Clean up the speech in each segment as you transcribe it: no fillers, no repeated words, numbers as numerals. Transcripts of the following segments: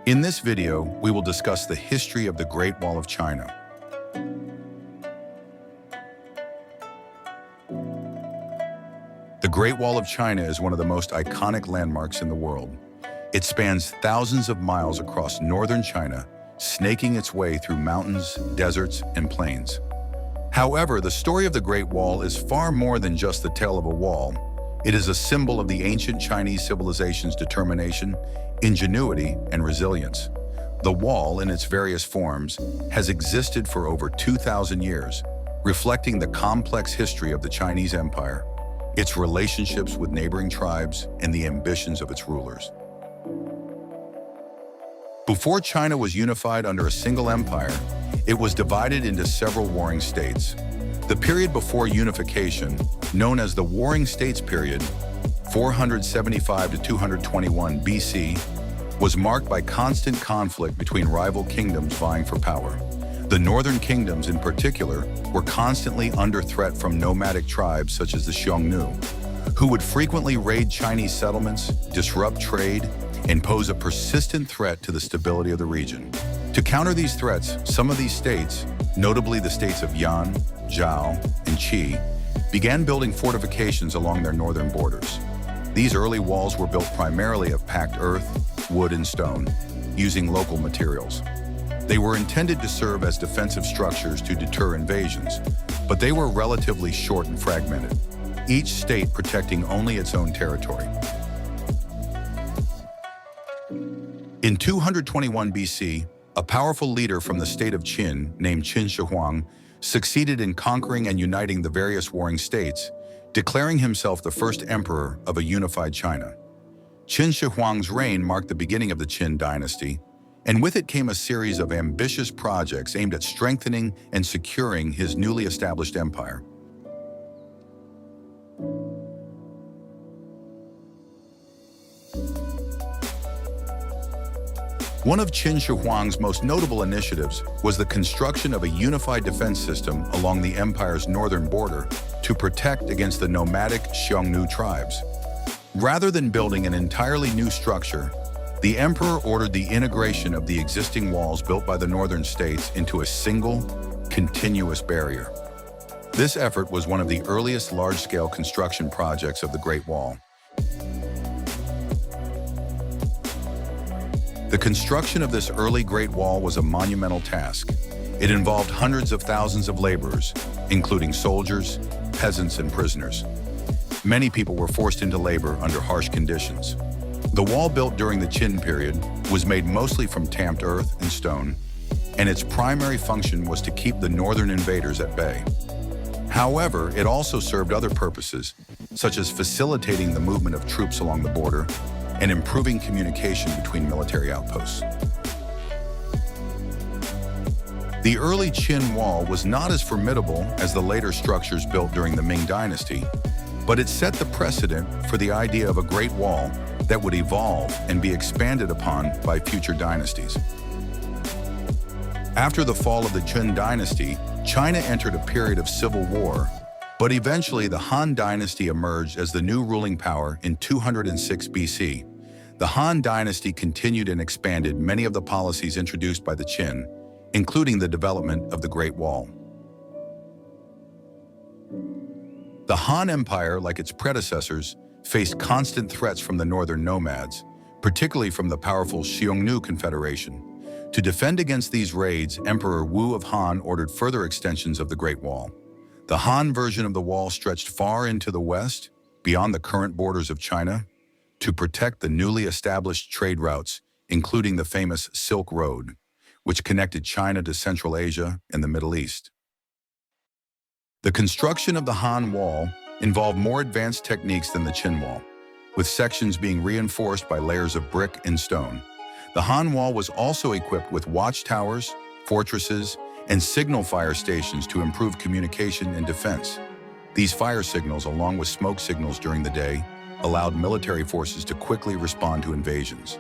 In this video, we will discuss the history of the Great Wall of China. The Great Wall of China is one of the most iconic landmarks in the world. It spans thousands of miles across northern China, snaking its way through mountains, deserts, and plains. However, the story of the Great Wall is far more than just the tale of a wall. It is a symbol of the ancient Chinese civilization's determination, ingenuity, and resilience. The wall, in its various forms, has existed for over 2,000 years, reflecting the complex history of the Chinese Empire, its relationships with neighboring tribes, and the ambitions of its rulers. Before China was unified under a single empire, it was divided into several warring states. The period before unification, known as the Warring States period, 475 to 221 BC, was marked by constant conflict between rival kingdoms vying for power. The northern kingdoms, in particular, were constantly under threat from nomadic tribes such as the Xiongnu, who would frequently raid Chinese settlements, disrupt trade, and pose a persistent threat to the stability of the region. To counter these threats, some of these states, notably the states of Yan, Zhao, and Qi, began building fortifications along their northern borders. These early walls were built primarily of packed earth, wood, and stone, using local materials. They were intended to serve as defensive structures to deter invasions, but they were relatively short and fragmented, each state protecting only its own territory. In 221 BC, a powerful leader from the state of Qin, named Qin Shi Huang, succeeded in conquering and uniting the various warring states, declaring himself the first emperor of a unified China. Qin Shi Huang's reign marked the beginning of the Qin dynasty, and with it came a series of ambitious projects aimed at strengthening and securing his newly established empire. One of Qin Shi Huang's most notable initiatives was the construction of a unified defense system along the empire's northern border to protect against the nomadic Xiongnu tribes. Rather than building an entirely new structure, the emperor ordered the integration of the existing walls built by the northern states into a single, continuous barrier. This effort was one of the earliest large-scale construction projects of the Great Wall. The construction of this early Great Wall was a monumental task. It involved hundreds of thousands of laborers, including soldiers, peasants, and prisoners. Many people were forced into labor under harsh conditions. The wall built during the Qin period was made mostly from tamped earth and stone, and its primary function was to keep the northern invaders at bay. However, it also served other purposes, such as facilitating the movement of troops along the border and improving communication between military outposts. The early Qin wall was not as formidable as the later structures built during the Ming Dynasty, but it set the precedent for the idea of a Great Wall that would evolve and be expanded upon by future dynasties. After the fall of the Qin Dynasty, China entered a period of civil war, but eventually the Han Dynasty emerged as the new ruling power in 206 BC. The Han Dynasty continued and expanded many of the policies introduced by the Qin, including the development of the Great Wall. The Han Empire, like its predecessors, faced constant threats from the northern nomads, particularly from the powerful Xiongnu Confederation. To defend against these raids, Emperor Wu of Han ordered further extensions of the Great Wall. The Han version of the wall stretched far into the west, beyond the current borders of China, to protect the newly established trade routes, including the famous Silk Road, which connected China to Central Asia and the Middle East. The construction of the Han Wall involved more advanced techniques than the Qin Wall, with sections being reinforced by layers of brick and stone. The Han Wall was also equipped with watchtowers, fortresses, and signal fire stations to improve communication and defense. These fire signals, along with smoke signals during the day, allowed military forces to quickly respond to invasions.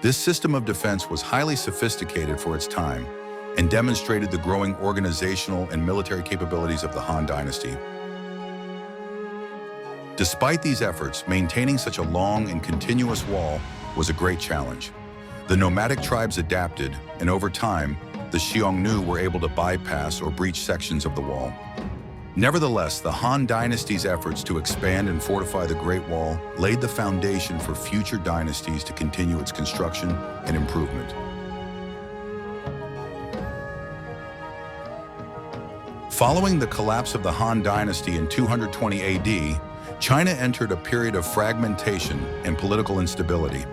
This system of defense was highly sophisticated for its time and demonstrated the growing organizational and military capabilities of the Han Dynasty. Despite these efforts, maintaining such a long and continuous wall was a great challenge. The nomadic tribes adapted, and over time, the Xiongnu were able to bypass or breach sections of the wall. Nevertheless, the Han Dynasty's efforts to expand and fortify the Great Wall laid the foundation for future dynasties to continue its construction and improvement. Following the collapse of the Han Dynasty in 220 AD, China entered a period of fragmentation and political instability.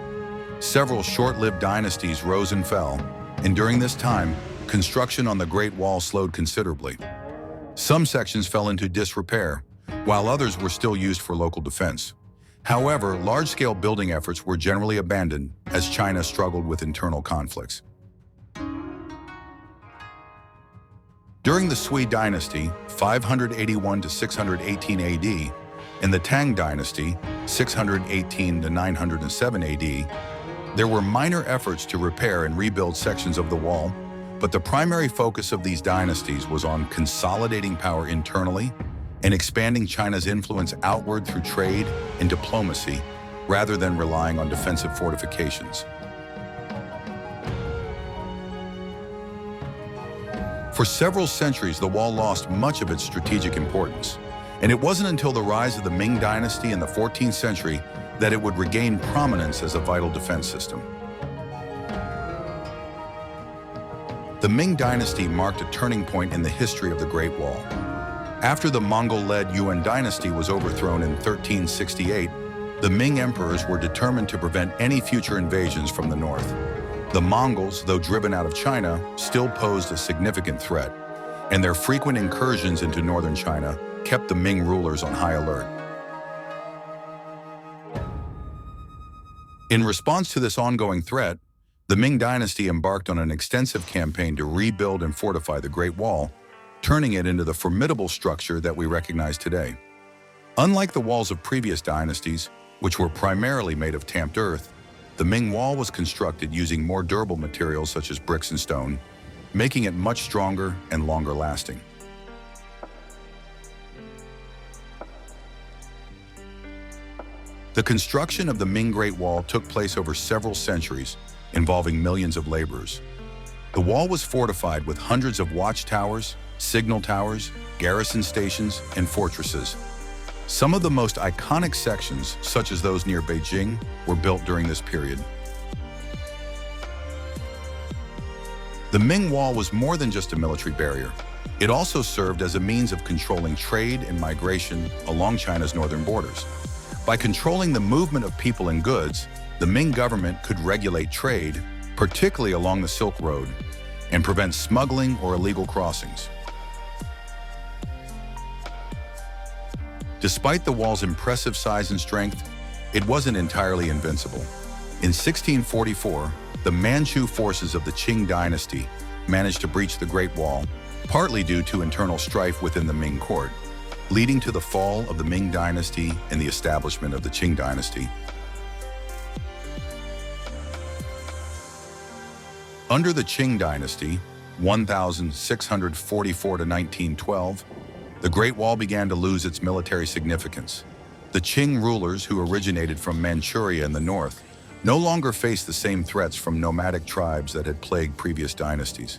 Several short-lived dynasties rose and fell, and during this time, construction on the Great Wall slowed considerably. Some sections fell into disrepair, while others were still used for local defense. However, large-scale building efforts were generally abandoned as China struggled with internal conflicts. During the Sui Dynasty, 581 to 618 AD, and the Tang Dynasty, 618 to 907 AD, there were minor efforts to repair and rebuild sections of the wall, but the primary focus of these dynasties was on consolidating power internally and expanding China's influence outward through trade and diplomacy, rather than relying on defensive fortifications. For several centuries, the wall lost much of its strategic importance, and it wasn't until the rise of the Ming Dynasty in the 14th century that it would regain prominence as a vital defense system. The Ming Dynasty marked a turning point in the history of the Great Wall. After the Mongol-led Yuan Dynasty was overthrown in 1368, the Ming emperors were determined to prevent any future invasions from the north. The Mongols, though driven out of China, still posed a significant threat, and their frequent incursions into northern China kept the Ming rulers on high alert. In response to this ongoing threat, the Ming Dynasty embarked on an extensive campaign to rebuild and fortify the Great Wall, turning it into the formidable structure that we recognize today. Unlike the walls of previous dynasties, which were primarily made of tamped earth, the Ming Wall was constructed using more durable materials such as bricks and stone, making it much stronger and longer lasting. The construction of the Ming Great Wall took place over several centuries, involving millions of laborers. The wall was fortified with hundreds of watchtowers, signal towers, garrison stations, and fortresses. Some of the most iconic sections, such as those near Beijing, were built during this period. The Ming Wall was more than just a military barrier. It also served as a means of controlling trade and migration along China's northern borders. By controlling the movement of people and goods, the Ming government could regulate trade, particularly along the Silk Road, and prevent smuggling or illegal crossings. Despite the wall's impressive size and strength, it wasn't entirely invincible. In 1644, the Manchu forces of the Qing dynasty managed to breach the Great Wall, partly due to internal strife within the Ming court, leading to the fall of the Ming dynasty and the establishment of the Qing dynasty. Under the Qing dynasty, 1644 to 1912, the Great Wall began to lose its military significance. The Qing rulers, who originated from Manchuria in the north, no longer faced the same threats from nomadic tribes that had plagued previous dynasties.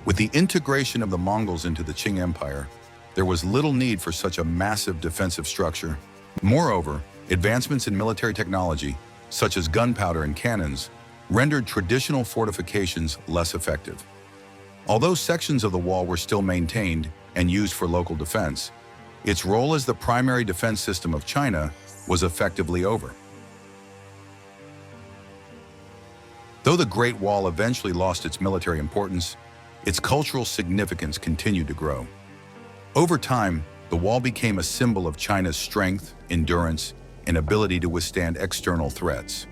With the integration of the Mongols into the Qing Empire, there was little need for such a massive defensive structure. Moreover, advancements in military technology, such as gunpowder and cannons, rendered traditional fortifications less effective. Although sections of the wall were still maintained and used for local defense, its role as the primary defense system of China was effectively over. Though the Great Wall eventually lost its military importance, its cultural significance continued to grow. Over time, the wall became a symbol of China's strength, endurance, and ability to withstand external threats.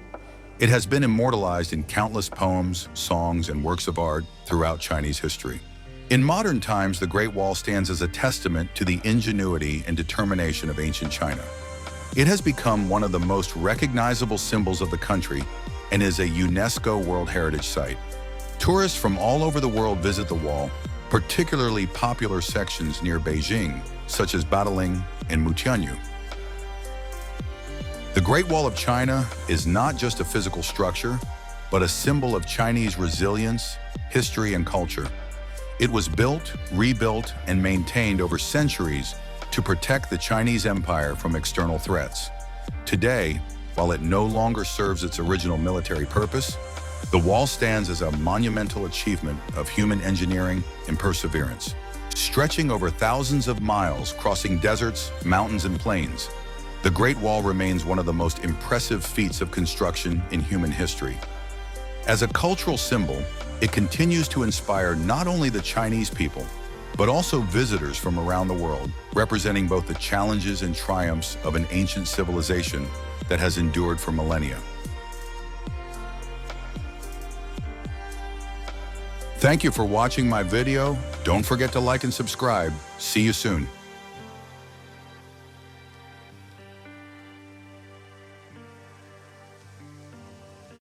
It has been immortalized in countless poems, songs, and works of art throughout Chinese history. In modern times, the Great Wall stands as a testament to the ingenuity and determination of ancient China. It has become one of the most recognizable symbols of the country and is a UNESCO World Heritage Site. Tourists from all over the world visit the wall, particularly popular sections near Beijing, such as Badaling and Mutianyu. The Great Wall of China is not just a physical structure, but a symbol of Chinese resilience, history, and culture. It was built, rebuilt, and maintained over centuries to protect the Chinese empire from external threats. Today, while it no longer serves its original military purpose, the wall stands as a monumental achievement of human engineering and perseverance. Stretching over thousands of miles, crossing deserts, mountains, and plains, the Great Wall remains one of the most impressive feats of construction in human history. As a cultural symbol, it continues to inspire not only the Chinese people, but also visitors from around the world, representing both the challenges and triumphs of an ancient civilization that has endured for millennia. Thank you for watching my video. Don't forget to like and subscribe. See you soon.